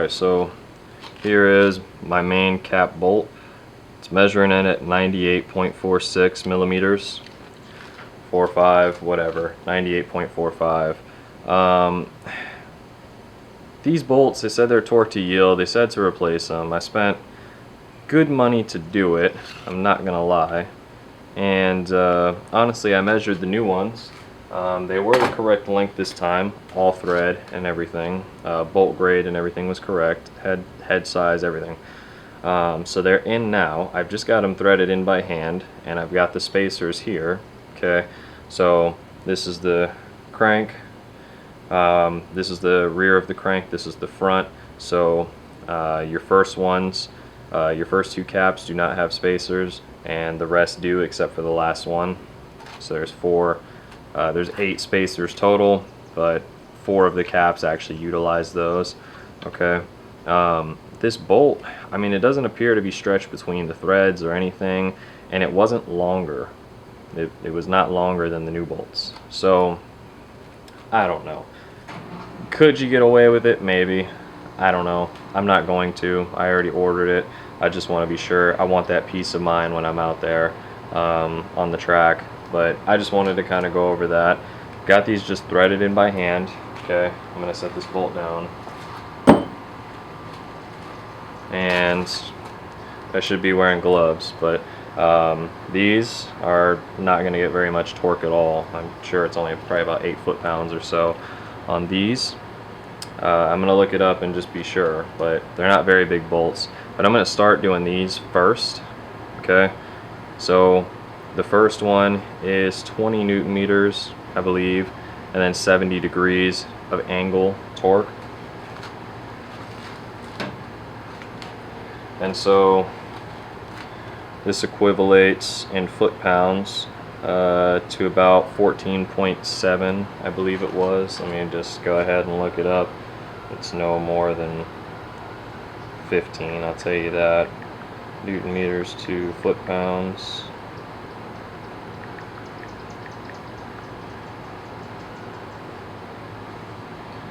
Okay, so here is my main cap bolt. It's measuring in at 98.46 millimeters, 45, whatever, 98.45. These bolts, they said they're torque to yield. They said to replace them. I spent good money to do it, I'm not gonna lie. And honestly, I measured the new ones. They were the correct length this time, all thread and everything. Bolt grade and everything was correct, head size, everything. So they're in now. I've just got them threaded in by hand, and I've got the spacers here. Okay, so this is the crank, this is the rear of the crank, this is the front. So your first ones, your first two caps do not have spacers, and the rest do except for the last one. So there's there's 8 spacers total, but 4 of the caps actually utilize those. Okay, this bolt, I mean, it doesn't appear to be stretched between the threads or anything, and it wasn't longer. It was not longer than the new bolts. So I don't know. Could you get away with it? Maybe. I don't know. I'm not going to. I already ordered it. I just want to be sure. I want that peace of mind when I'm out there on the track. But I just wanted to kind of go over that. Got these just threaded in by hand. Okay, I'm going to set this bolt down. And I should be wearing gloves, but these are not going to get very much torque at all. I'm sure it's only probably about 8 foot-pounds or so on these. I'm going to look it up and just be sure, but they're not very big bolts. But I'm going to start doing these first. Okay, so the first one is 20 Newton meters, I believe, and then 70 degrees of angle torque. And so this equivalates in foot-pounds to about 14.7, I believe it was. Let me just go ahead and look it up. It's no more than 15, I'll tell you that. Newton meters to foot-pounds.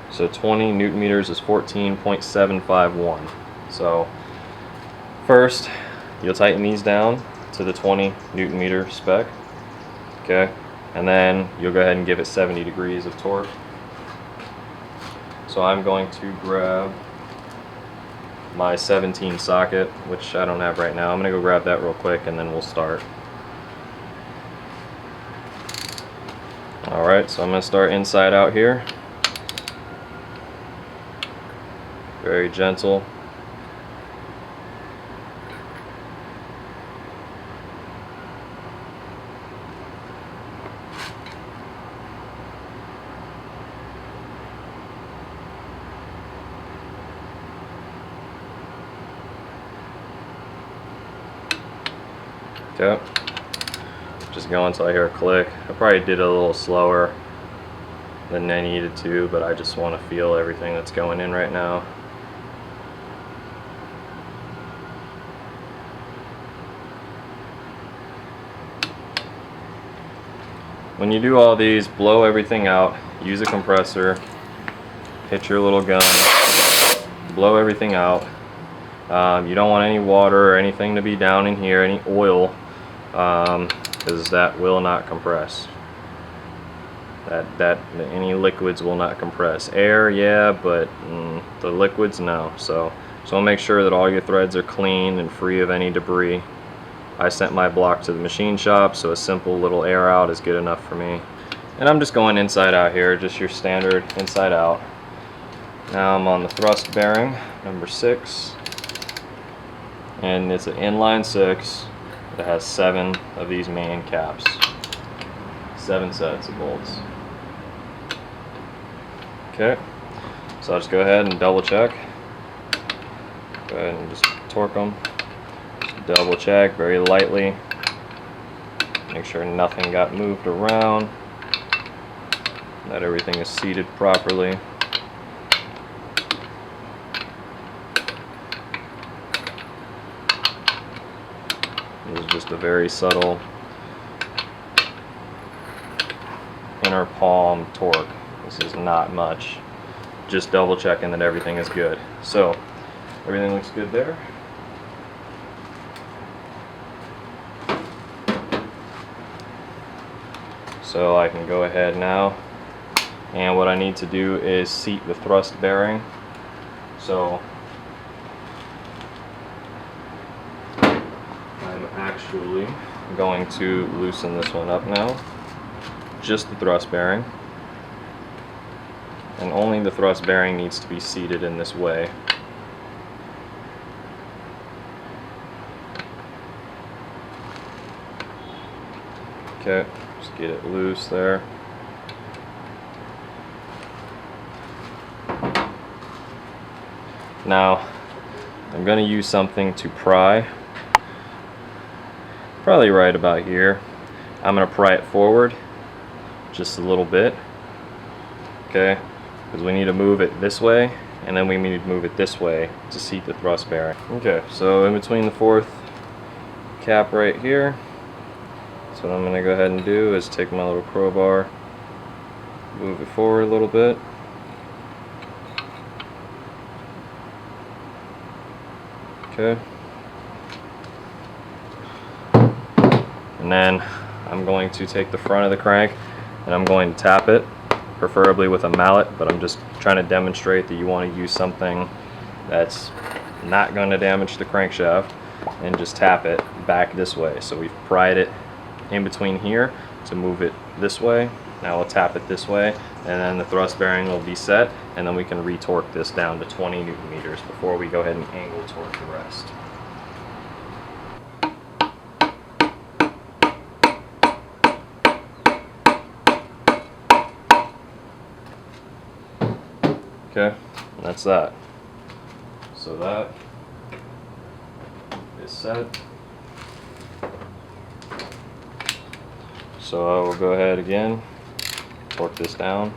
So 20 Newton meters is 14.751. So first, you'll tighten these down to the 20 Newton meter spec. Okay, and then you'll go ahead and give it 70 degrees of torque. So I'm going to grab my 17 socket, which I don't have right now. I'm going to go grab that real quick and then we'll start. Alright, so I'm going to start inside out here. Very gentle. Okay, just go until I hear a click. I probably did it a little slower than I needed to, but I just want to feel everything that's going in right now. When you do all these, blow everything out, use a compressor, hit your little gun, blow everything out. You don't want any water or anything to be down in here, any oil, because that will not compress. Any liquids will not compress. Air, yeah, but the liquids, no. So make sure that all your threads are clean and free of any debris. I sent my block to the machine shop, so a simple little air out is good enough for me. And I'm just going inside out here, just your standard inside out. Now I'm on the thrust bearing, number 6. And it's an inline 6 that has 7 of these main caps. 7 sets of bolts. Okay, so I'll just go ahead and double check. Go ahead and just torque them. Just double check very lightly. Make sure nothing got moved around. That everything is seated properly. This is just a very subtle inner palm torque. This is not much. Just double checking that everything is good. So Everything looks good there. So I can go ahead now, and what I need to do is seat the thrust bearing. So I'm actually going to loosen this one up now, just the thrust bearing, and only the thrust bearing needs to be seated in this way. Okay, just get it loose there. Now, I'm going to use something to pry, probably right about here. I'm going to pry it forward just a little bit, okay, because we need to move it this way, and then we need to move it this way to seat the thrust bearing. Okay, so in between the fourth cap right here, so what I'm going to go ahead and do is take my little crowbar, move it forward a little bit. Okay. And then I'm going to take the front of the crank and I'm going to tap it, preferably with a mallet, but I'm just trying to demonstrate that you want to use something that's not going to damage the crankshaft, and just tap it back this way. So we've pried it in between here to move it this way. Now we'll tap it this way, and then the thrust bearing will be set, and then we can retorque this down to 20 Newton meters before we go ahead and angle torque the rest. Okay, and that's that. So that is set. So I will go ahead again, torque this down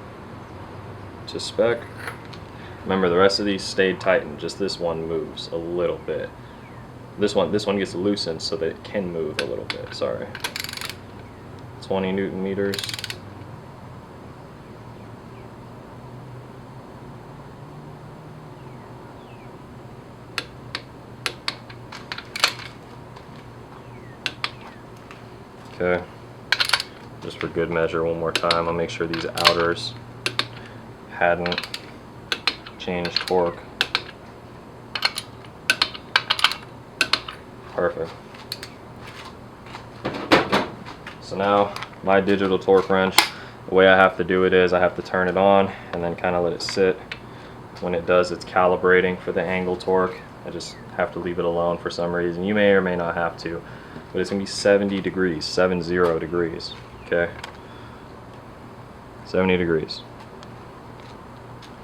to spec. Remember, the rest of these stayed tightened, just this one moves a little bit. This one gets loosened so that it can move a little bit, sorry. 20 Newton meters. Okay. Just for good measure, one more time, I'll make sure these outers hadn't changed torque. Perfect. So now my digital torque wrench, the way I have to do it is I have to turn it on and then kind of let it sit. When it does its calibrating for the angle torque, I just have to leave it alone for some reason. You may or may not have to, but it's going to be 70 degrees, 70 degrees. Okay, 70 degrees.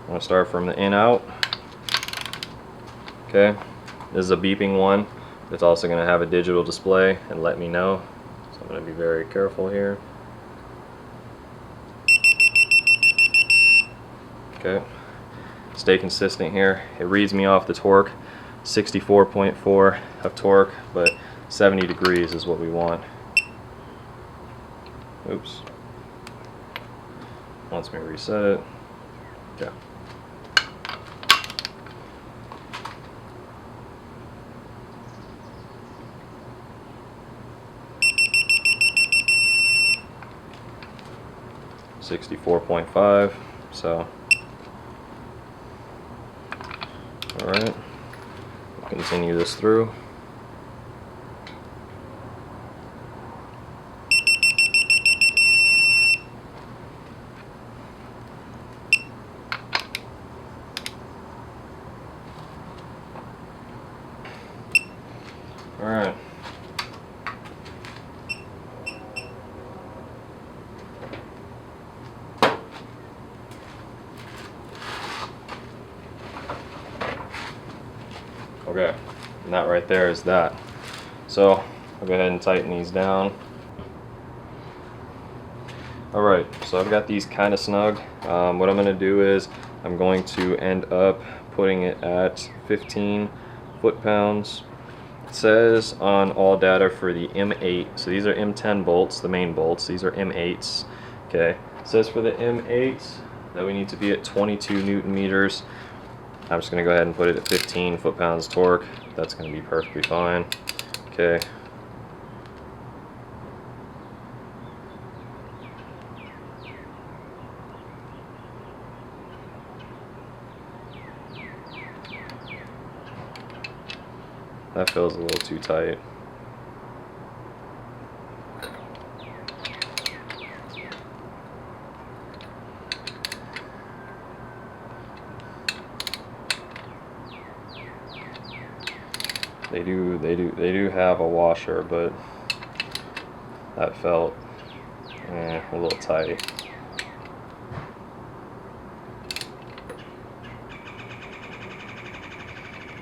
I'm going to start from the in out. Okay, this is a beeping one. It's also going to have a digital display and let me know. So I'm going to be very careful here. Okay, stay consistent here. It reads me off the torque, 64.4 of torque, but 70 degrees is what we want. Oops. Wants me to reset it. Okay. $64.5. So, all right. We'll continue this through. All right. Okay, and that right there is that. So I'll go ahead and tighten these down. Alright, so I've got these kind of snug. What I'm going to do is I'm going to end up putting it at 15 foot-pounds. It says on all data for the M8, so these are M10 bolts, the main bolts, these are M8s. Okay, it says for the M8 that we need to be at 22 Newton meters. I'm just going to go ahead and put it at 15 foot-pounds torque. That's going to be perfectly fine. Okay. That feels a little too tight. They do have a washer, but that felt a little tight.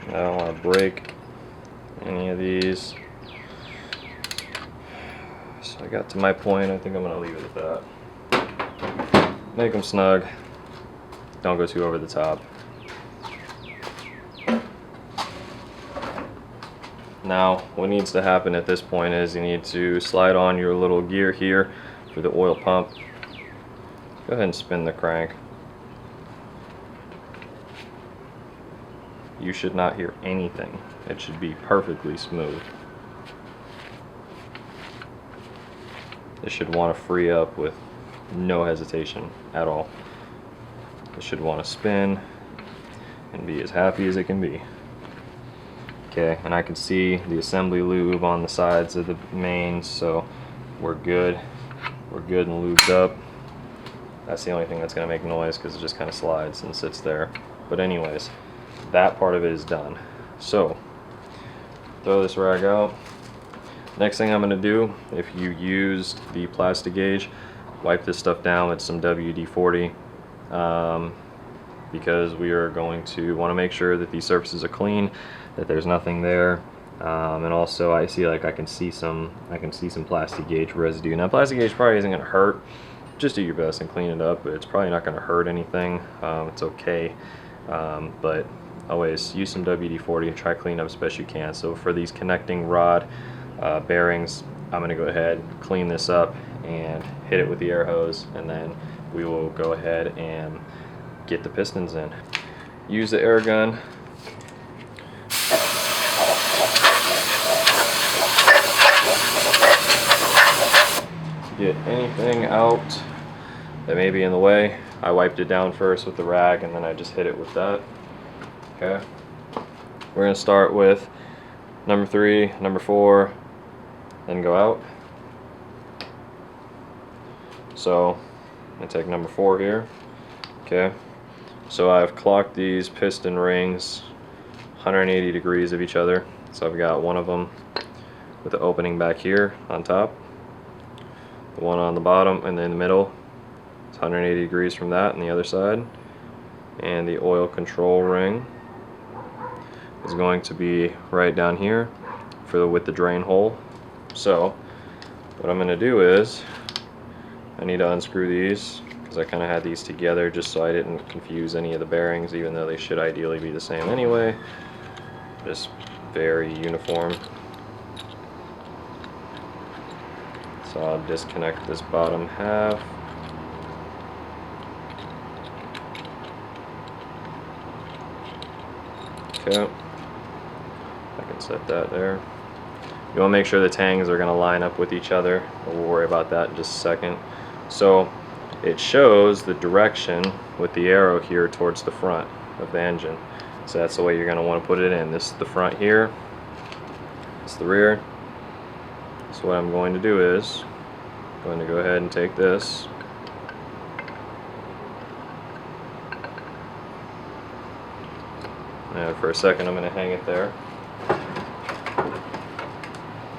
I don't want to break any of these. So I got to my point. I think I'm going to leave it at that. Make them snug. Don't go too over the top. Now, what needs to happen at this point is you need to slide on your little gear here for the oil pump. Go ahead and spin the crank. You should not hear anything. It should be perfectly smooth. This should want to free up with no hesitation at all. It should want to spin and be as happy as it can be. Okay, and I can see the assembly lube on the sides of the mains, so we're good. We're good and lubed up. That's the only thing that's going to make noise because it just kind of slides and sits there. But anyways, that part of it is done. So, throw this rag out. Next thing I'm going to do, if you used the plastic gauge, wipe this stuff down with some WD-40 because we are going to want to make sure that these surfaces are clean, that there's nothing there, and also I can see some plastic gauge residue. Now, plastic gauge probably isn't going to hurt. Just do your best and clean it up, but it's probably not going to hurt anything. It's okay, but always use some WD-40 and try to clean up as best you can. So for these connecting rod bearings, I'm going to go ahead, clean this up, and hit it with the air hose, and then we will go ahead and get the pistons in. Use the air gun. Get anything out that may be in the way. I wiped it down first with the rag, and then I just hit it with that. Okay. We're going to start with number 3, number 4, then go out. So I take number 4 here. Okay. So I've clocked these piston rings 180 degrees of each other. So I've got one of them with the opening back here on top, the one on the bottom, and then the middle. It's 180 degrees from that, and the other side. And the oil control ring is going to be right down here with the drain hole. So what I'm going to do is I need to unscrew these because I kind of had these together just so I didn't confuse any of the bearings, even though they should ideally be the same anyway. Just very uniform. So I'll disconnect this bottom half. Okay, I can set that there. You want to make sure the tangs are going to line up with each other. We'll worry about that in just a second. So it shows the direction with the arrow here towards the front of the engine. So that's the way you're going to want to put it in. This is the front here. This is the rear. So what I'm going to do is I'm going to go ahead and take this. And for a second I'm going to hang it there.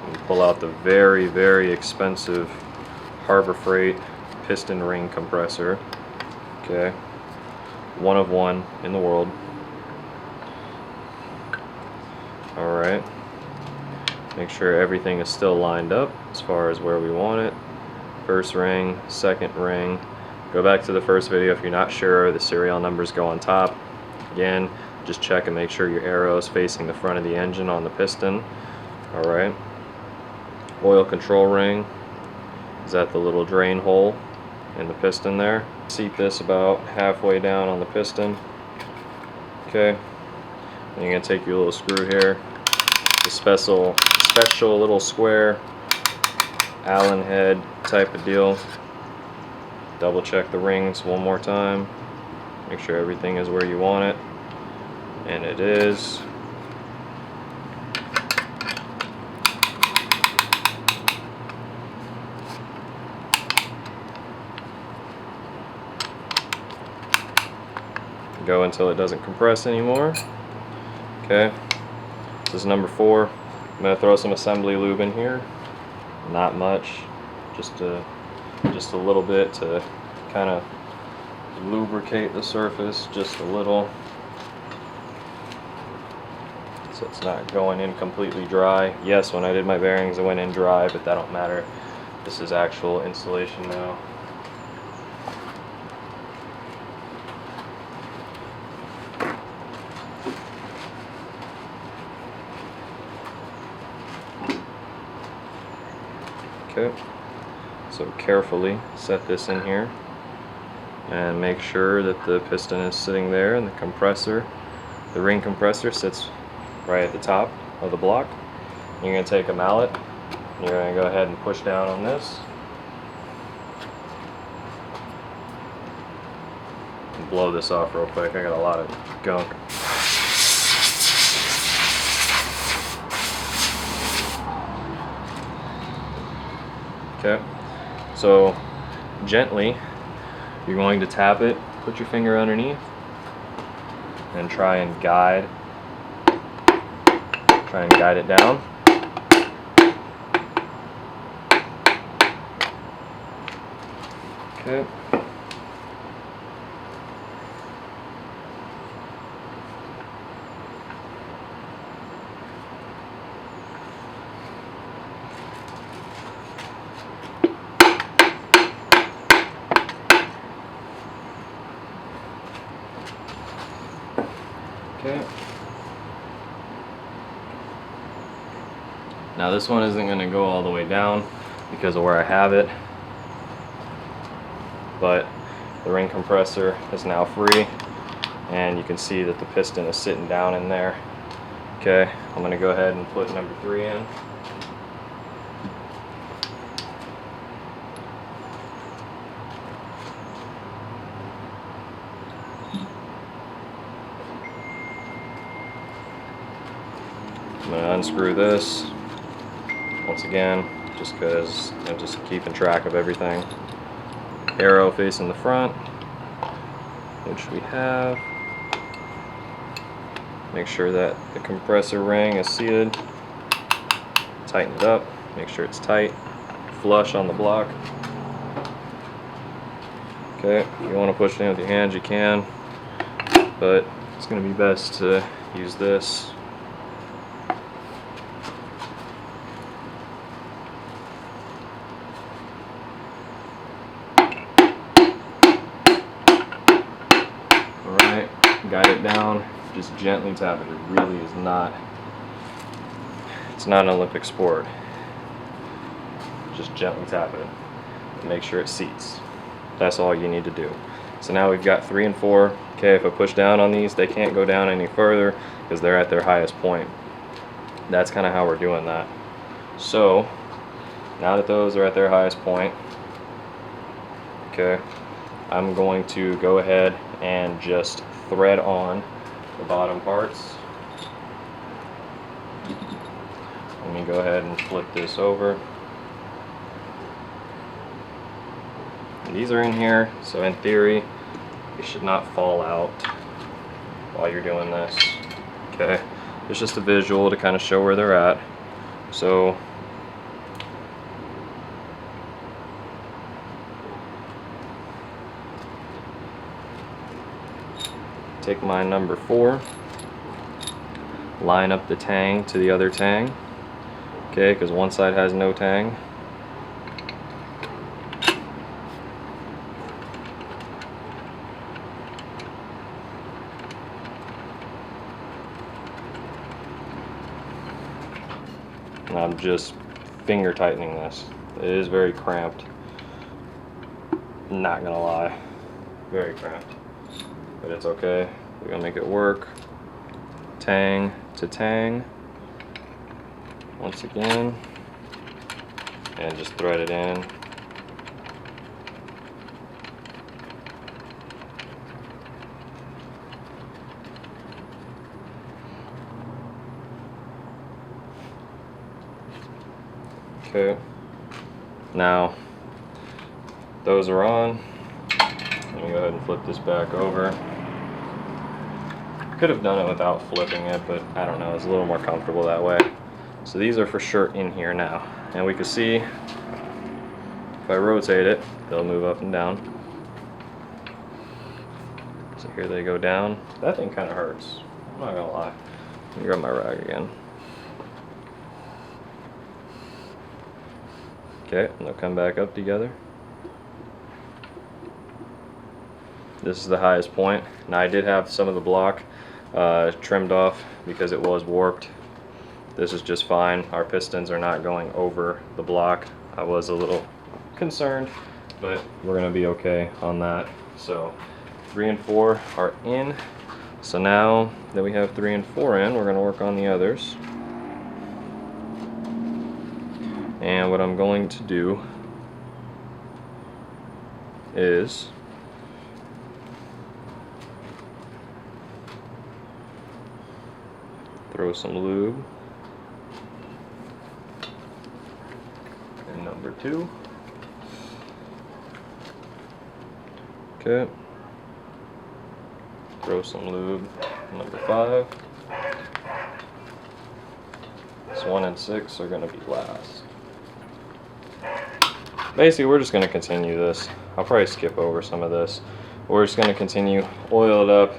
And pull out the very, very expensive Harbor Freight piston ring compressor. Okay. One of one in the world. Alright. Make sure everything is still lined up as far as where we want it. First ring, second ring. Go back to the first video if you're not sure. The serial numbers go on top. Again, just check and make sure your arrow is facing the front of the engine on the piston. Alright. Oil control ring is at the little drain hole in the piston there. Seat this about halfway down on the piston. Okay, and you're gonna take your little screw here, the special little square Allen head type of deal. Double check the rings one more time. Make sure everything is where you want it, and it is. Go until it doesn't compress anymore. Okay, this is number 4. I'm gonna throw some assembly lube in here. Not much, just a little bit to kind of lubricate the surface, just a little, so it's not going in completely dry. Yes, when I did my bearings, it went in dry, but that don't matter. This is actual installation now. Okay, so carefully set this in here and make sure that the piston is sitting there and the compressor, the ring compressor, sits right at the top of the block. You're going to take a mallet and you're going to go ahead and push down on this and blow this off real quick. I got a lot of gunk. Okay, so gently you're going to tap it, put your finger underneath, and try and guide it down. Okay. Okay. Now this one isn't going to go all the way down because of where I have it, but the ring compressor is now free and you can see that the piston is sitting down in there. Okay, I'm going to go ahead and put number 3 in. I'm going to unscrew this once again, just because I'm just keeping track of everything. Arrow facing the front, which we have. Make sure that the compressor ring is seated. Tighten it up, make sure it's tight, flush on the block. Okay, if you want to push it in with your hands, you can, but it's going to be best to use this. Guide it down, just gently tap it. It really is not, it's not an Olympic sport. Just gently tap it and make sure it seats. That's all you need to do. So now we've got 3 and 4. Okay, if I push down on these, they can't go down any further because they're at their highest point. That's kind of how we're doing that. So now that those are at their highest point, okay, I'm going to go ahead and just thread on the bottom parts. Let me go ahead and flip this over. And these are in here, so in theory they should not fall out while you're doing this. Okay, it's just a visual to kind of show where they're at. So take my number 4, line up the tang to the other tang, okay, because one side has no tang. And I'm just finger tightening this. It is very cramped, not gonna lie, very cramped. But it's okay. We're gonna make it work. Tang to tang. Once again. And just thread it in. Okay. Now, those are on. Let me go ahead and flip this back over. Could have done it without flipping it, but I don't know, it's a little more comfortable that way. So these are for sure in here now. And we can see, if I rotate it, they'll move up and down. So here they go down. That thing kind of hurts, I'm not gonna lie. Let me grab my rag again. Okay, and they'll come back up together. This is the highest point. Now I did have some of the block trimmed off because it was warped. This is just fine. Our pistons are not going over the block. I was a little concerned, but we're gonna be okay on that. So 3 and 4 are in. So now that we have 3 and 4 in, we're gonna work on the others. And what I'm going to do is throw some lube in number 2. Okay. Throw some lube in number 5. This 1 and 6 are going to be last. Basically, we're just going to continue this. I'll probably skip over some of this. We're just going to continue, oil it up,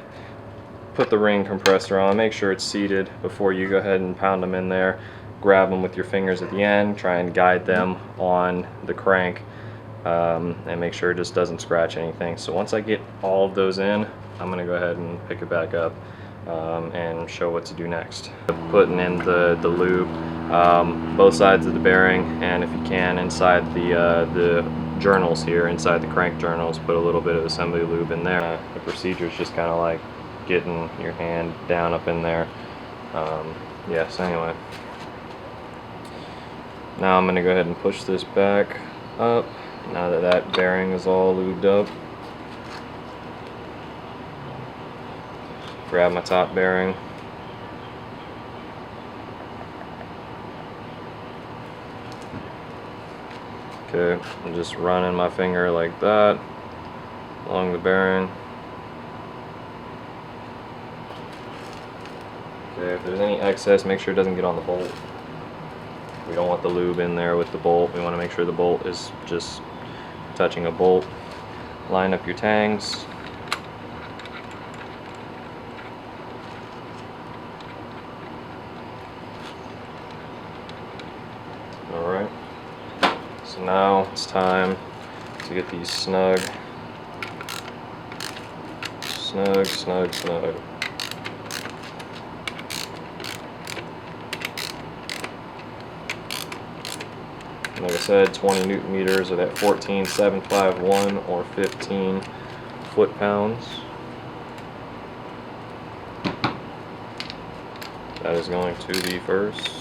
put the ring compressor on, make sure it's seated before you go ahead and pound them in there. Grab them with your fingers at the end, try and guide them on the crank, and make sure it just doesn't scratch anything. So once I get all of those in, I'm going to go ahead and pick it back up and show what to do next. Putting in the lube, both sides of the bearing, and if you can, inside the journals here, inside the crank journals, put a little bit of assembly lube in there. The procedure is just kind of like getting your hand down up in there. Yes, anyway. Now I'm going to go ahead and push this back up, now that that bearing is all lubed up. Grab my top bearing. Okay, I'm just running my finger like that along the bearing. Okay, if there's any excess, make sure it doesn't get on the bolt. We don't want the lube in there with the bolt. We want to make sure the bolt is just touching a bolt. Line up your tangs. Alright, so now it's time to get these snug. Snug, snug, snug. Like I said, 20 Newton meters of that 14,751 or 15 foot-pounds. That is going to the first.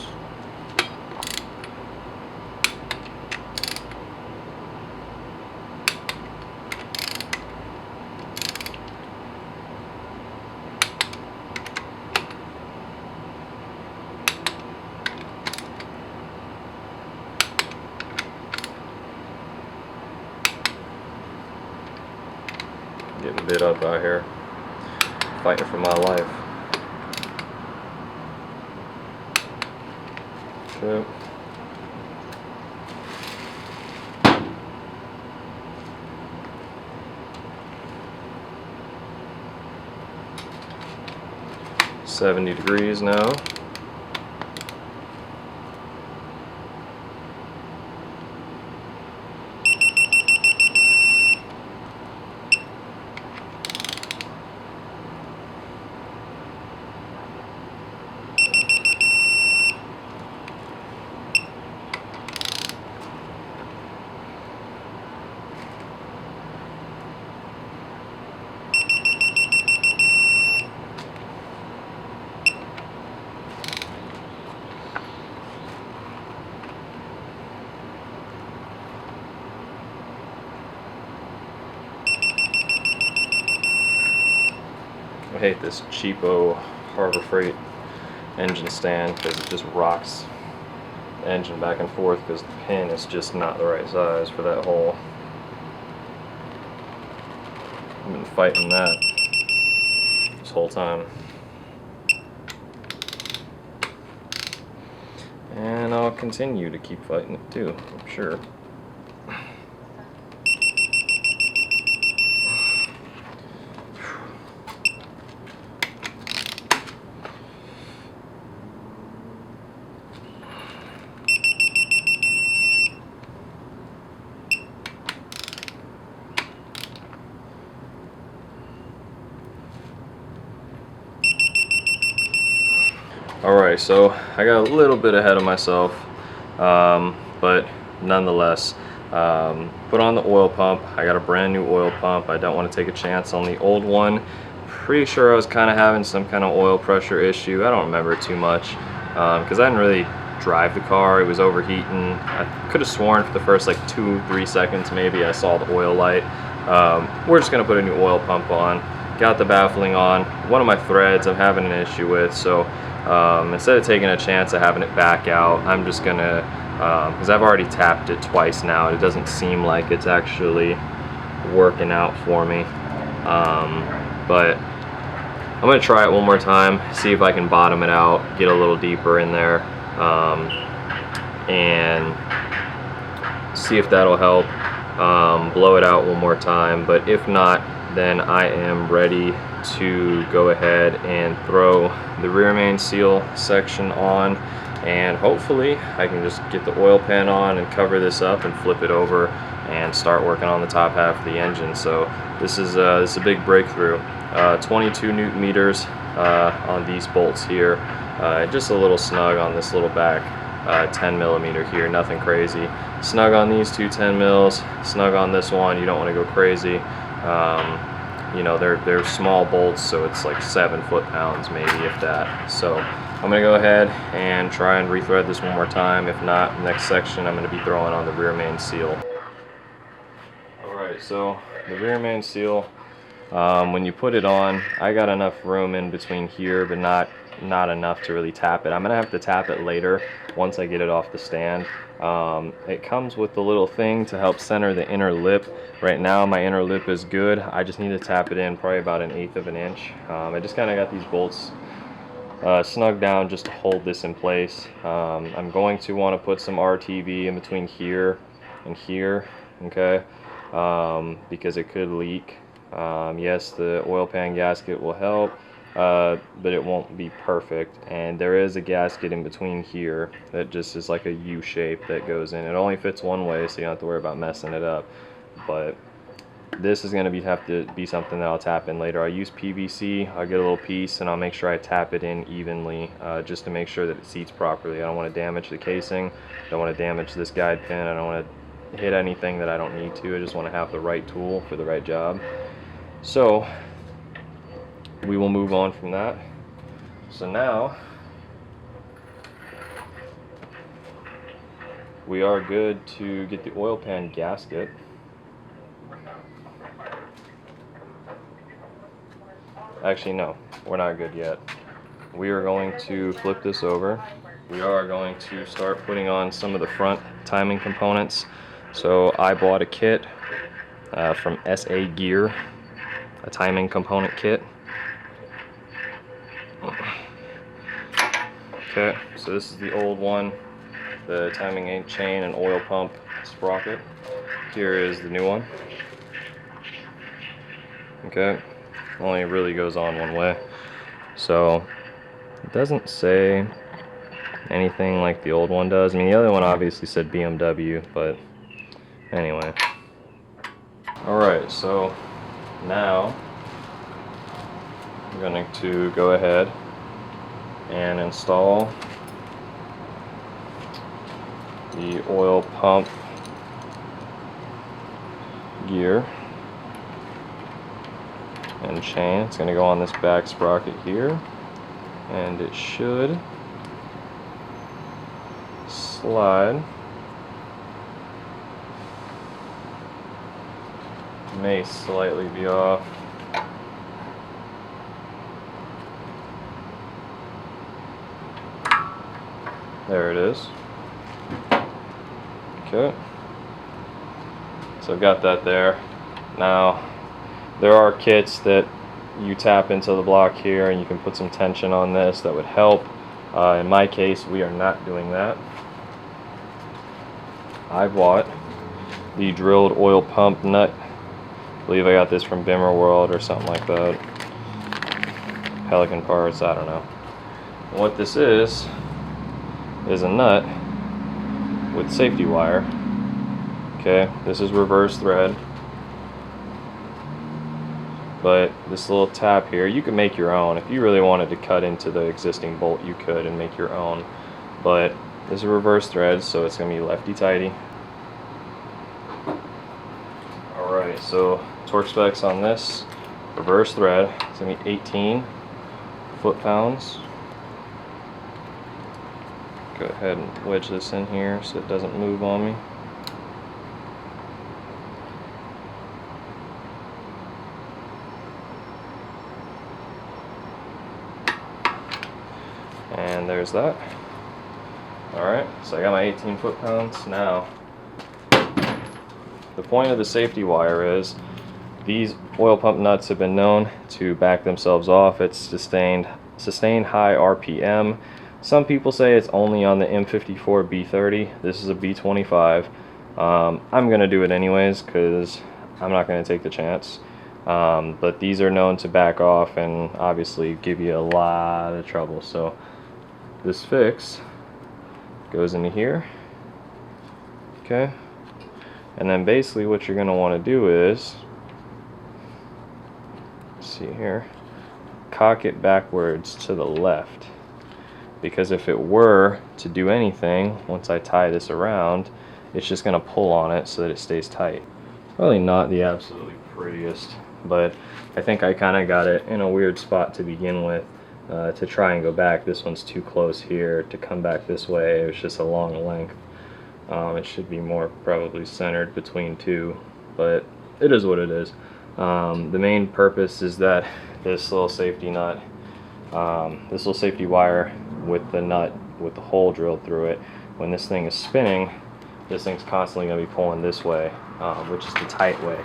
Getting bit up out here, fighting for my life. Okay. $70 degrees now. I hate this cheapo Harbor Freight engine stand because it just rocks the engine back and forth because the pin is just not the right size for that hole. I've been fighting that this whole time. And I'll continue to keep fighting it too, I'm sure. Alright, so I got a little bit ahead of myself, but nonetheless, put on the oil pump. I got a brand new oil pump. I don't want to take a chance on the old one. Pretty sure I was kind of having some kind of oil pressure issue. I don't remember too much because I didn't really drive the car. It was overheating. I could have sworn for the first like 2-3 seconds maybe I saw the oil light. We're just going to put a new oil pump on. Got the baffling on. One of my threads I'm having an issue with, so instead of taking a chance of having it back out, I'm just gonna, because I've already tapped it twice now, it doesn't seem like it's actually working out for me, but I'm gonna try it one more time, see if I can bottom it out, get a little deeper in there, and see if that'll help blow it out one more time. But if not, then I am ready to go ahead and throw the rear main seal section on, and hopefully I can just get the oil pan on and cover this up and flip it over and start working on the top half of the engine. So this is a big breakthrough. 22 Newton meters on these bolts here, just a little snug on this little back 10 millimeter here, nothing crazy. Snug on these two 10 mils, snug on this one. You don't want to go crazy. You know, they're small bolts, so it's like 7 foot-pounds maybe, if that. So I'm gonna go ahead and try and rethread this one more time. If not, next section I'm gonna be throwing on the rear main seal. Alright, so the rear main seal, when you put it on, I got enough room in between here, but not enough to really tap it. I'm gonna have to tap it later once I get it off the stand. It comes with the little thing to help center the inner lip. Right now my inner lip is good. I just need to tap it in probably about 1/8 of an inch. I just kind of got these bolts snug down just to hold this in place. I'm going to want to put some RTV in between here and here, okay, because it could leak. Yes, the oil pan gasket will help, but it won't be perfect, and there is a gasket in between here that just is like a U shape that goes in. It only fits one way, so you don't have to worry about messing it up, but this is going to have to be something that I'll tap in later. I'll use PVC, I'll get a little piece, and I'll make sure I tap it in evenly, just to make sure that it seats properly. I don't want to damage the casing, I don't want to damage this guide pin, I don't want to hit anything that I don't need to. I just want to have the right tool for the right job. So we will move on from that. So now we are good to get the oil pan gasket. Actually, no, we're not good yet. We are going to flip this over. We are going to start putting on some of the front timing components. So I bought a kit from SA Gear, a timing component kit. Okay, so this is the old one, the timing chain and oil pump sprocket. Here is the new one. Okay, only really goes on one way. So it doesn't say anything like the old one does. I mean, the other one obviously said BMW, but anyway. Alright, so now I'm going to go ahead and install the oil pump gear and chain. It's going to go on this back sprocket here, and it should slide. May slightly be off. There it is. Okay. So I've got that there. Now, there are kits that you tap into the block here and you can put some tension on this that would help. In my case, we are not doing that. I bought the drilled oil pump nut. I believe I got this from Bimmer World or something like that. Pelican Parts, I don't know. And what this is a nut with safety wire. Okay, this is reverse thread. But this little tab here, you can make your own. If you really wanted to cut into the existing bolt, you could and make your own. But this is a reverse thread, so it's going to be lefty-tighty. Alright, so torque specs on this reverse thread, it's going to be 18 foot-pounds. Go ahead and wedge this in here so it doesn't move on me. And there's that. Alright, so I got my 18 foot-pounds. Now, the point of the safety wire is these oil pump nuts have been known to back themselves off at sustained high RPM. Some people say it's only on the M54B30. This is a B25. I'm going to do it anyways because I'm not going to take the chance. But these are known to back off and obviously give you a lot of trouble. So this fix goes into here. Okay. And then basically what you're going to want to do is, let's see here, cock it backwards to the left. Because if it were to do anything, once I tie this around, it's just going to pull on it so that it stays tight. Probably not the absolutely prettiest, but I think I kind of got it in a weird spot to begin with. To try and go back, this one's too close here. To come back this way, it was just a long length. It should be more probably centered between two, but it is what it is. The main purpose is that this little safety nut, this little safety wire with the nut with the hole drilled through it, when this thing is spinning, this thing's constantly going to be pulling this way, which is the tight way.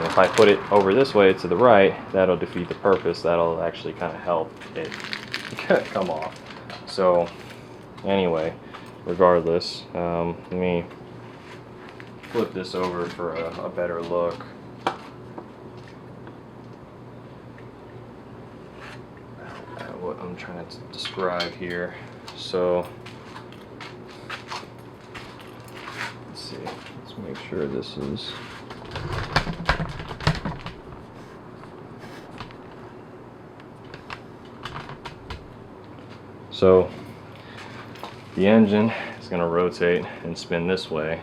If I put it over this way to the right, that'll defeat the purpose. That'll actually kind of help it come off. So anyway, regardless, let me flip this over for a better look. At what I'm trying to describe here. So let's see, let's make sure this is so the engine is going to rotate and spin this way.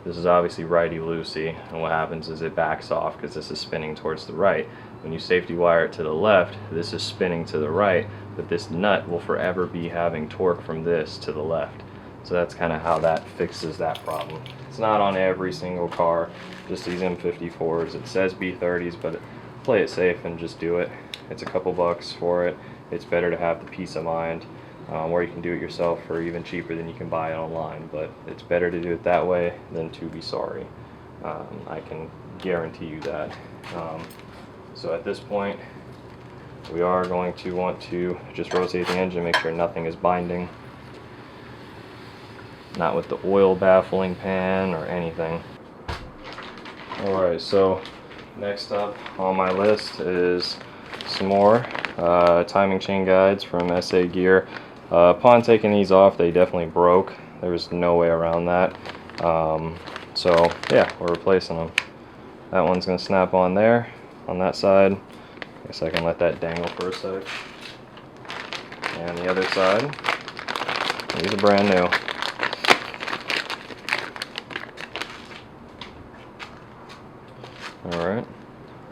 This is obviously righty-loosey, and what happens is it backs off because this is spinning towards the right. When you safety wire it to the left, this is spinning to the right, but this nut will forever be having torque from this to the left. So that's kind of how that fixes that problem. It's not on every single car, just these M54s. It says B30s, but play it safe and just do it. It's a couple bucks for it. It's better to have the peace of mind. Or you can do it yourself for even cheaper than you can buy it online, but it's better to do it that way than to be sorry. I can guarantee you that. So at this point, we are going to want to just rotate the engine, make sure nothing is binding. Not with the oil baffling pan or anything. Alright, so next up on my list is some more timing chain guides from SA Gear. Upon taking these off, they definitely broke. There was no way around that. So yeah, we're replacing them. That one's going to snap on there, on that side. I guess I can let that dangle for a sec. And the other side, these are brand new. Alright,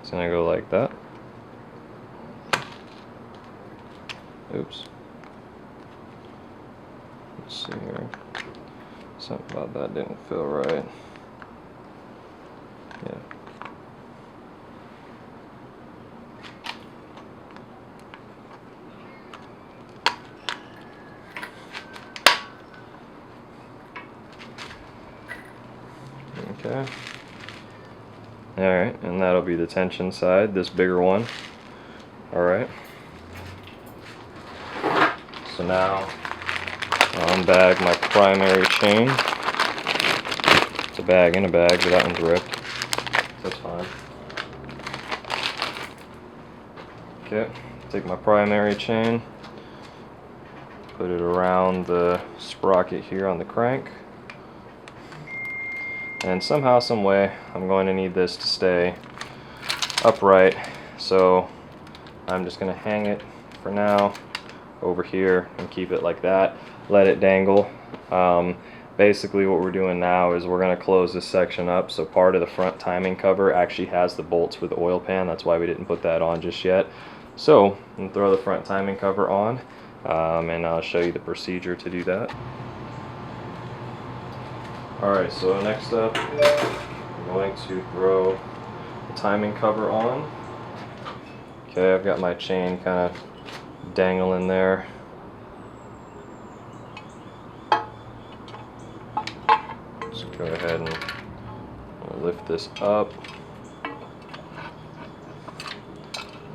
it's going to go like that. Oops. Let's see here. Something about that didn't feel right. Yeah. Alright, and that'll be the tension side, this bigger one. Alright. So now I'll unbag my primary chain. It's a bag in a bag, but that one's ripped. That's fine. Okay, take my primary chain, put it around the sprocket here on the crank. And somehow, some way, I'm going to need this to stay upright. So I'm just going to hang it for now over here and keep it like that. Let it dangle. Basically what we're doing now is we're going to close this section up, so part of the front timing cover actually has the bolts with the oil pan. That's why we didn't put that on just yet. So I'm going to throw the front timing cover on, and I'll show you the procedure to do that. Alright, so next up I'm going to throw the timing cover on. Okay, I've got my chain kind of dangling there. Just go ahead and lift this up.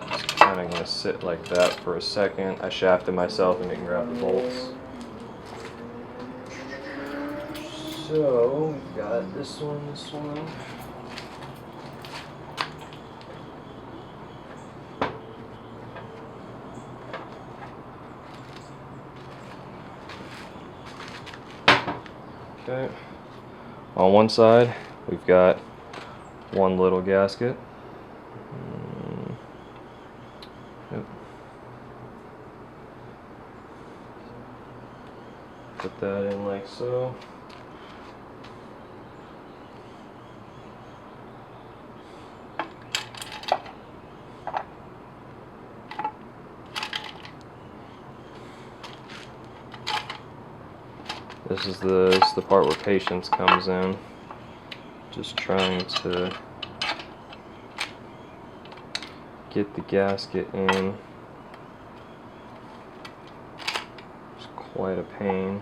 Just kind of going to sit like that for a second. I shafted myself and didn't grab the bolts. So we've got this one, this one. Okay. On one side, we've got one little gasket. Yep. Put that in like so. This is the part where patience comes in. Just trying to get the gasket in. It's quite a pain.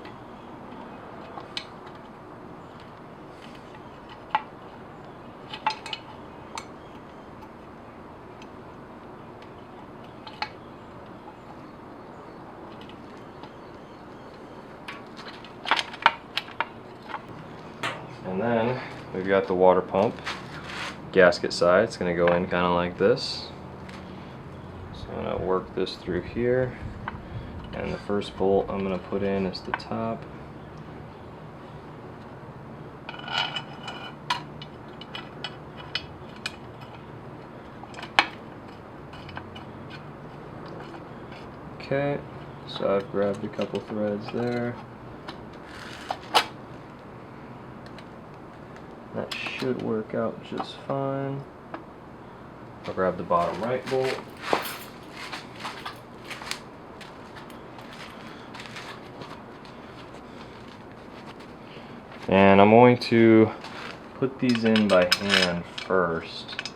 And then we've got the water pump gasket side. It's going to go in kind of like this. So I'm going to work this through here. And the first bolt I'm going to put in is the top. Okay, so I've grabbed a couple threads there. That should work out just fine. I'll grab the bottom right bolt. And I'm going to put these in by hand first.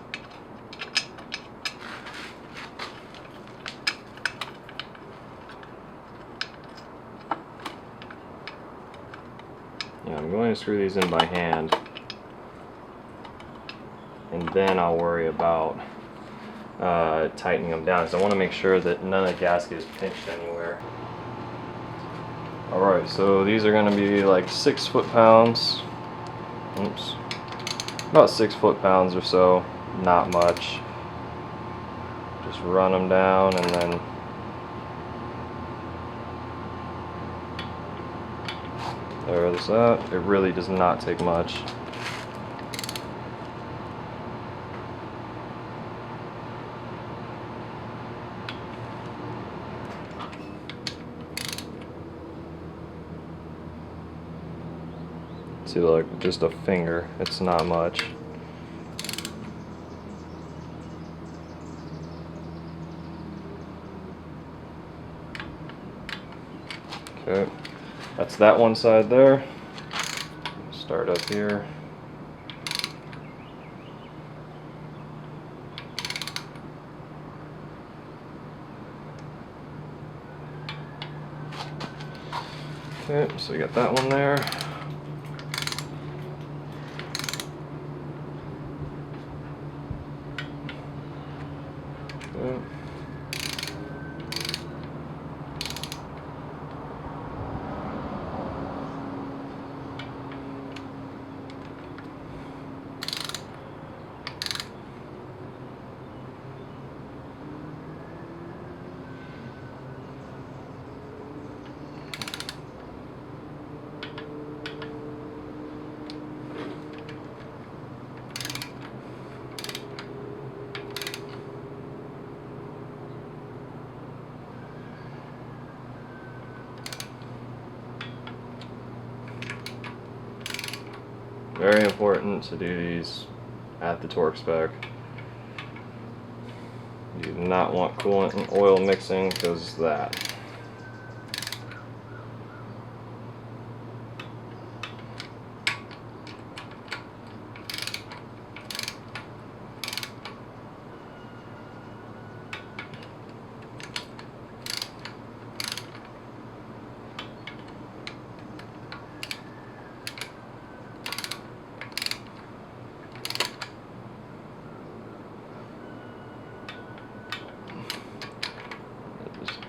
Yeah, I'm going to screw these in by hand. And then I'll worry about tightening them down, because I want to make sure that none of the gasket is pinched anywhere. Alright, so these are going to be like 6 foot-pounds. Oops. About 6 foot-pounds or so. Not much. Just run them down and then there's that. It really does not take much. See, like just a finger, it's not much. Okay, that's that one side there. Start up here. Okay, so we got that one there. Yeah. Very important to do these at the torque spec. You do not want coolant and oil mixing because that.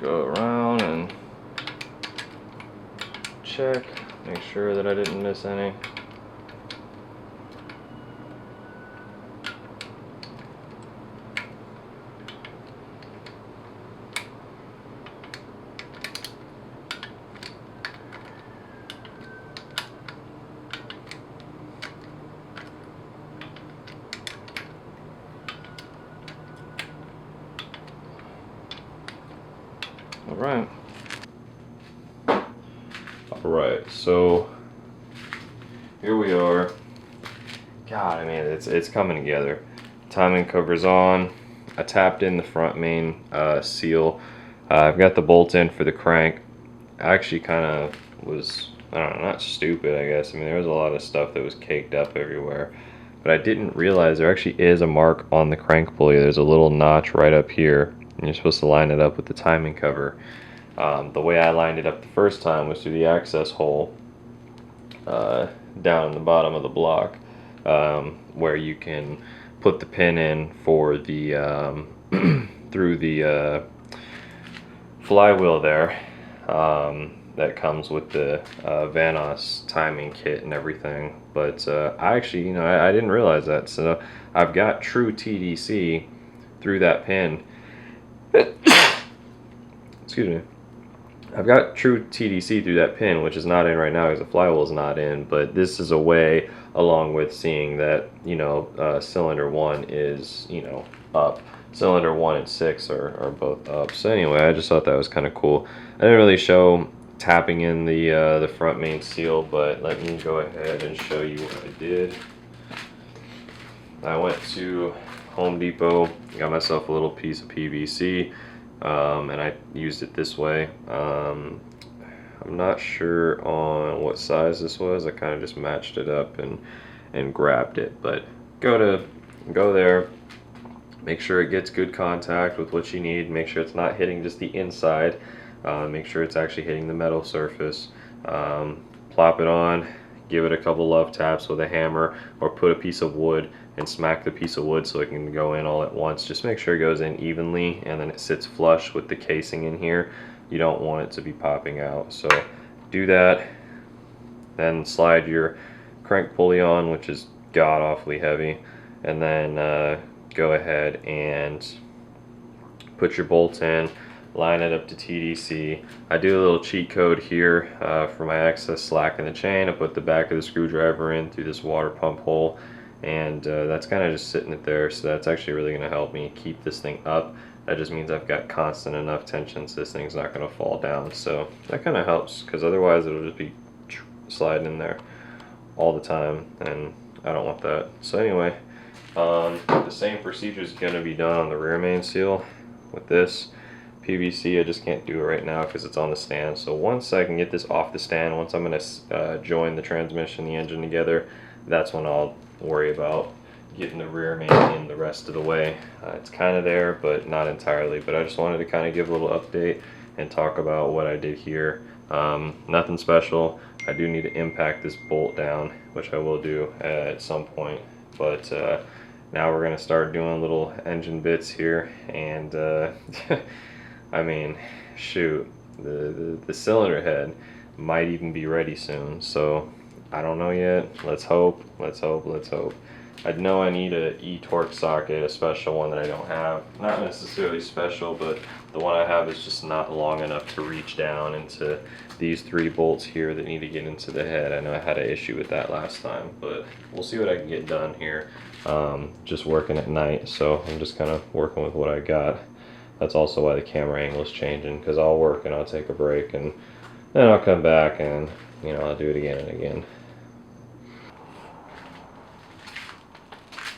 Go around and check, make sure that I didn't miss any. Alright, so here we are. God, I mean, it's coming together. Timing cover's on. I tapped in the front main seal. I've got the bolt in for the crank. I actually kind of was, I don't know, not stupid, I guess. I mean, there was a lot of stuff that was caked up everywhere. But I didn't realize there actually is a mark on the crank pulley. There's a little notch right up here. And you're supposed to line it up with the timing cover. The way I lined it up the first time was through the access hole down in the bottom of the block, where you can put the pin in for the through the flywheel there. That comes with the Vanos timing kit and everything. But I actually, I didn't realize that. So I've got true TDC through that pin. Excuse me. I've got true TDC through that pin, which is not in right now because the flywheel is not in, but this is a way, along with seeing that, cylinder 1 is, up. Cylinder 1 and 6 are both up. So anyway, I just thought that was kind of cool. I didn't really show tapping in the front main seal, but let me go ahead and show you what I did. I went to Home Depot, got myself a little piece of PVC. And I used it this way. I'm not sure on what size this was. I kind of just matched it up and grabbed it. But go there, make sure it gets good contact with what you need. Make sure it's not hitting just the inside. Make sure it's actually hitting the metal surface. Plop it on. Give it a couple love taps with a hammer, or put a piece of wood and smack the piece of wood so it can go in all at once. Just make sure it goes in evenly and then it sits flush with the casing in here. You don't want it to be popping out. So do that, then slide your crank pulley on, which is god awfully heavy, and then go ahead and put your bolt in. Line it up to TDC. I do a little cheat code here for my excess slack in the chain. I put the back of the screwdriver in through this water pump hole, and that's kind of just sitting it there. So that's actually really going to help me keep this thing up. That just means I've got constant enough tension so this thing's not going to fall down. So that kind of helps, because otherwise it'll just be sliding in there all the time, and I don't want that. So anyway, the same procedure is going to be done on the rear main seal with this PVC. I just can't do it right now because it's on the stand. So once I can get this off the stand, once I'm going to join the transmission and the engine together, that's when I'll worry about getting the rear main in the rest of the way. It's kind of there, but not entirely. But I just wanted to kind of give a little update and talk about what I did here. Nothing special. I do need to impact this bolt down, which I will do at some point. But now we're gonna start doing little engine bits here, and I mean, shoot, the cylinder head might even be ready soon. So I don't know yet. Let's hope. Let's hope. Let's hope. I know I need a e-torque socket, a special one that I don't have. Not necessarily special, but the one I have is just not long enough to reach down into these 3 bolts here that need to get into the head. I know I had an issue with that last time, but we'll see what I can get done here. Just working at night, so I'm just kind of working with what I got. That's also why the camera angle is changing, because I'll work and I'll take a break, and then I'll come back and, you know, I'll do it again and again.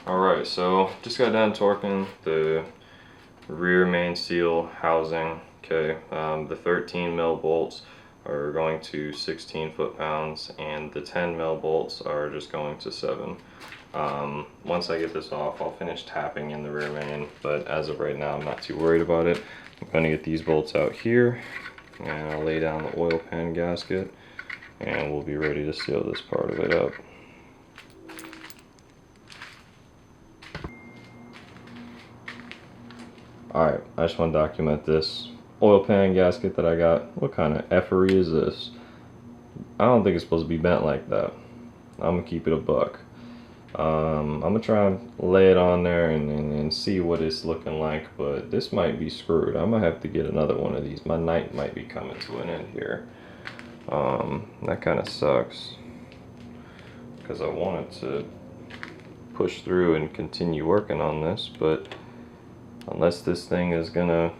Alright, so just got done torquing the rear main seal housing. Okay, the 13 mil bolts are going to 16 foot-pounds, and the 10 mil bolts are just going to 7. Once I get this off, I'll finish tapping in the rear main, but as of right now, I'm not too worried about it. I'm going to get these bolts out here, and I'll lay down the oil pan gasket, and we'll be ready to seal this part of it up. Alright, I just want to document this oil pan gasket that I got. What kind of effery is this? I don't think it's supposed to be bent like that. I'm going to keep it a buck. I'm going to try and lay it on there and see what it's looking like, but this might be screwed. I'm going to have to get another one of these. My night might be coming to an end here. That kind of sucks, because I wanted to push through and continue working on this, but unless this thing is gonna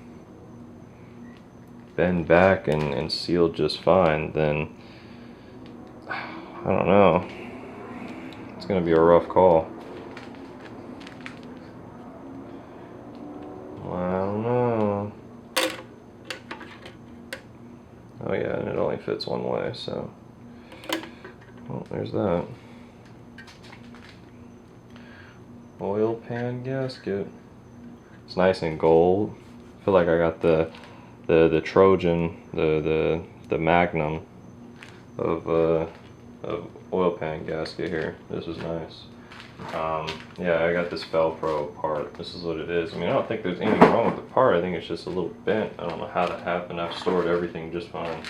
bend back and seal just fine, then I don't know. It's gonna be a rough call. I don't know. Oh yeah, and it only fits one way, so. Well, there's that. Oil pan gasket. It's nice and gold. I feel like I got the Trojan, the Magnum of oil pan gasket here. This is nice. Yeah, I got this Velcro part. This is what it is. I mean, I don't think there's anything wrong with the part. I think it's just a little bent. I don't know how that happened. I've stored everything just fine.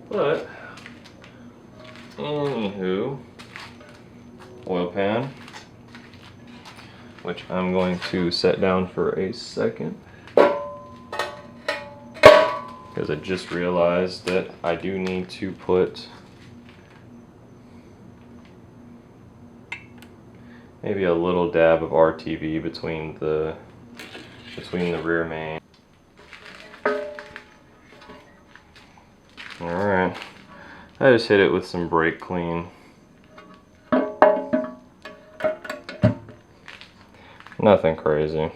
But anywho, oil pan, which I'm going to set down for a second, because I just realized that I do need to put maybe a little dab of RTV between the rear main. Alright, I just hit it with some brake clean. Nothing crazy.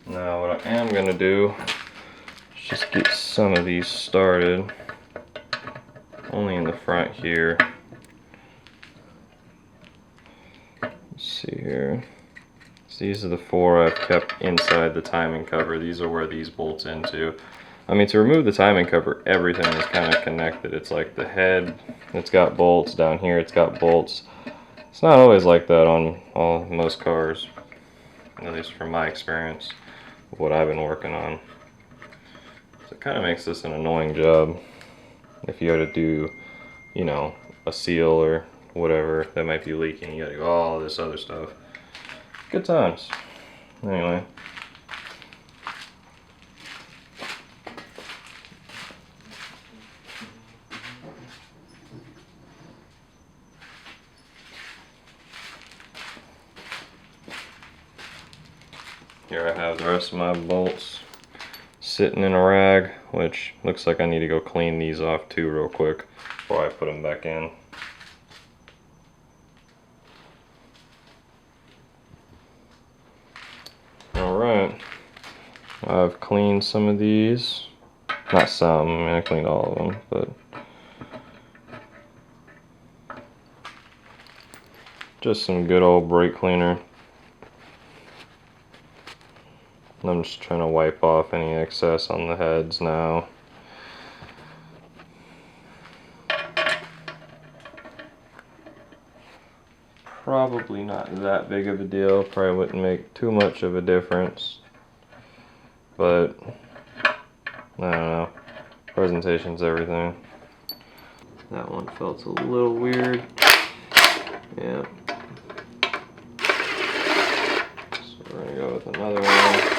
Now what I am going to do is just get some of these started, only in the front here. Let's see here. So these are the 4 I've kept inside the timing cover. These are where these bolts into. I mean, to remove the timing cover, everything is kind of connected. It's like the head, it's got bolts. Down here, it's got bolts. It's not always like that on most cars, at least from my experience, of what I've been working on. So it kind of makes this an annoying job. If you had to do, you know, a seal or whatever that might be leaking, you gotta do all this other stuff. Good times. Anyway. Here I have the rest of my bolts sitting in a rag, which looks like I need to go clean these off too real quick before I put them back in. Alright, I've cleaned some of these. Not some, I mean I cleaned all of them, but just some good old brake cleaner. I'm just trying to wipe off any excess on the heads now. Probably not that big of a deal, probably wouldn't make too much of a difference, but I don't know, presentation's everything. That one felt a little weird. Yeah. So we're gonna go with another one.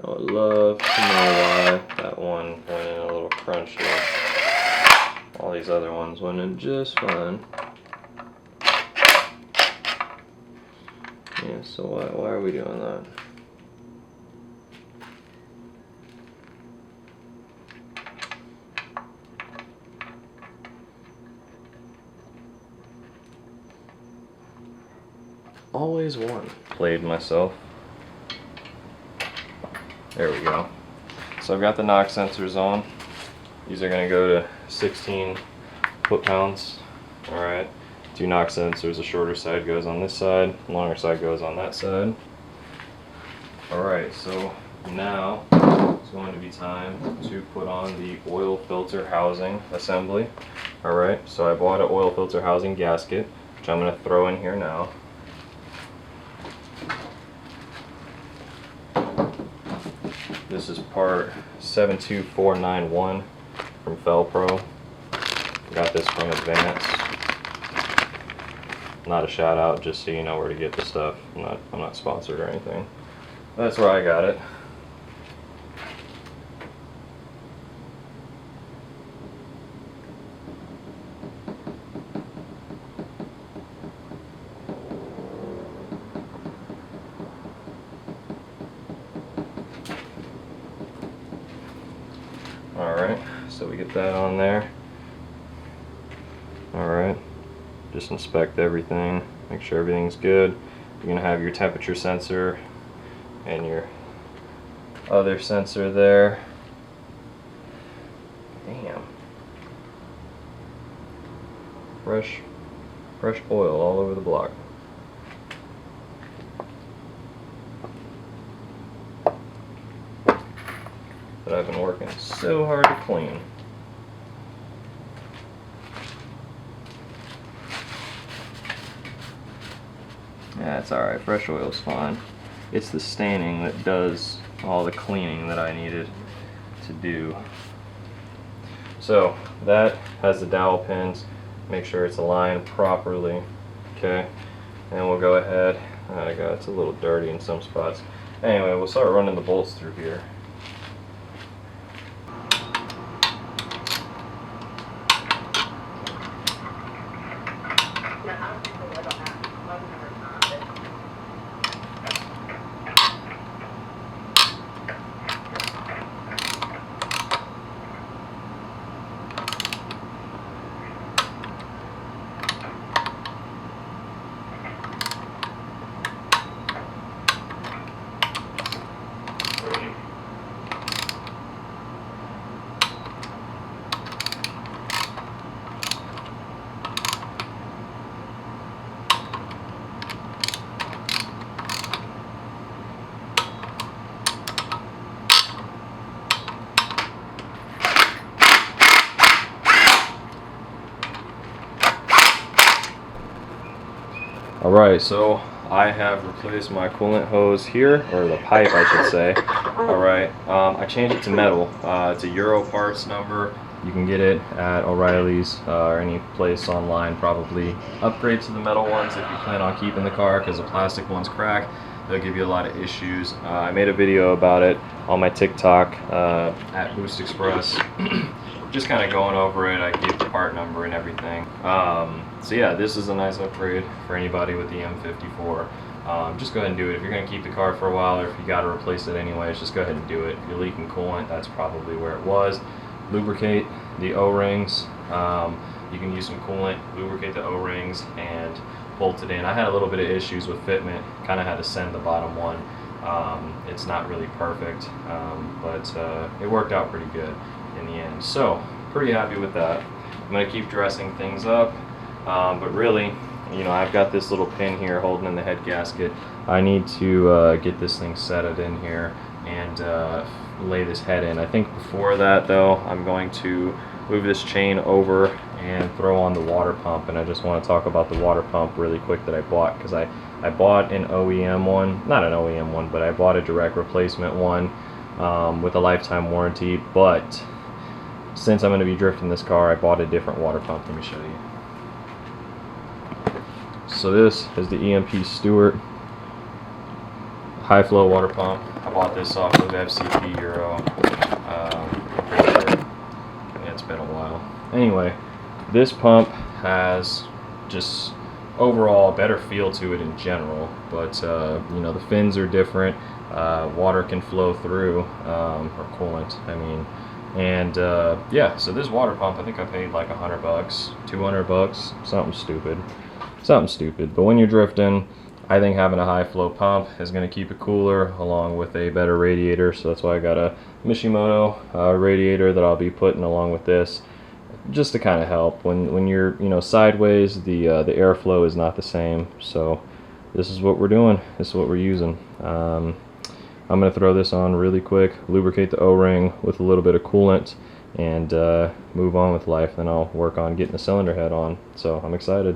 I would love to know why that one went in a little crunchy. All these other ones went in just fine. Yeah, so why are we doing that? Always one. Played myself. There we go. So I've got the knock sensors on. These are going to go to 16 foot-pounds. Alright, 2 knock sensors. The shorter side goes on this side, the longer side goes on that side. Alright, so now it's going to be time to put on the oil filter housing assembly. Alright, so I bought an oil filter housing gasket, which I'm going to throw in here now. This is part 72491 from Felpro. Got this from Advance. Not a shout out, just so you know where to get the stuff. I'm not sponsored or anything. That's where I got it. Alright, so we get that on there. Alright, just inspect everything, make sure everything's good. You're going to have your temperature sensor and your other sensor there. Damn. Fresh oil all over the block. That I've been working so hard to clean. Yeah, it's alright. Fresh oil's fine. It's the staining that does all the cleaning that I needed to do. So that has the dowel pins. Make sure it's aligned properly. Okay, and we'll go ahead. It's a little dirty in some spots. Anyway, we'll start running the bolts through here. Alright, so I have replaced my coolant hose here, or the pipe I should say. Alright, I changed it to metal. It's a Euro parts number. You can get it at O'Reilly's or any place online probably. Upgrade to the metal ones if you plan on keeping the car because the plastic ones crack. they'll give you a lot of issues. I made a video about it on my TikTok at Boost Express, just kind of going over it. I gave the part number and everything. So yeah, this is a nice upgrade for anybody with the M54. Just go ahead and do it. If you're going to keep the car for a while, or if you got to replace it anyways, just go ahead and do it. If you're leaking coolant, that's probably where it was. Lubricate the O-rings. You can use some coolant, lubricate the O-rings, and bolt it in. I had a little bit of issues with fitment, kind of had to send the bottom one. It's not really perfect, but it worked out pretty good in the end. So, pretty happy with that. I'm going to keep dressing things up, but really, you know, I've got this little pin here holding in the head gasket. I need to get this thing set it in here and lay this head in. I think before that, though, I'm going to move this chain over and throw on the water pump. And I just want to talk about the water pump really quick that I bought, because I bought an OEM one, not an OEM one, but I bought a direct replacement one with a lifetime warranty. But since I'm going to be drifting this car, I bought a different water pump. Let me show you. So this is the EMP Stewart high flow water pump. I bought this off of FCP Euro. Pretty sure. Yeah, it's been a while. Anyway, this pump has just overall a better feel to it in general, but you know, the fins are different. Water can flow through, or coolant, I mean. And yeah, so this water pump, I think I paid like $100, $200, something stupid. But when you're drifting, I think having a high flow pump is going to keep it cooler, along with a better radiator. So that's why I got a Mishimoto radiator that I'll be putting along with this, just to kind of help when you're, you know, sideways. The airflow is not the same. So this is what we're doing. This is what we're using. I'm going to throw this on really quick, lubricate the O-ring with a little bit of coolant, and move on with life. Then I'll work on getting the cylinder head on. So I'm excited.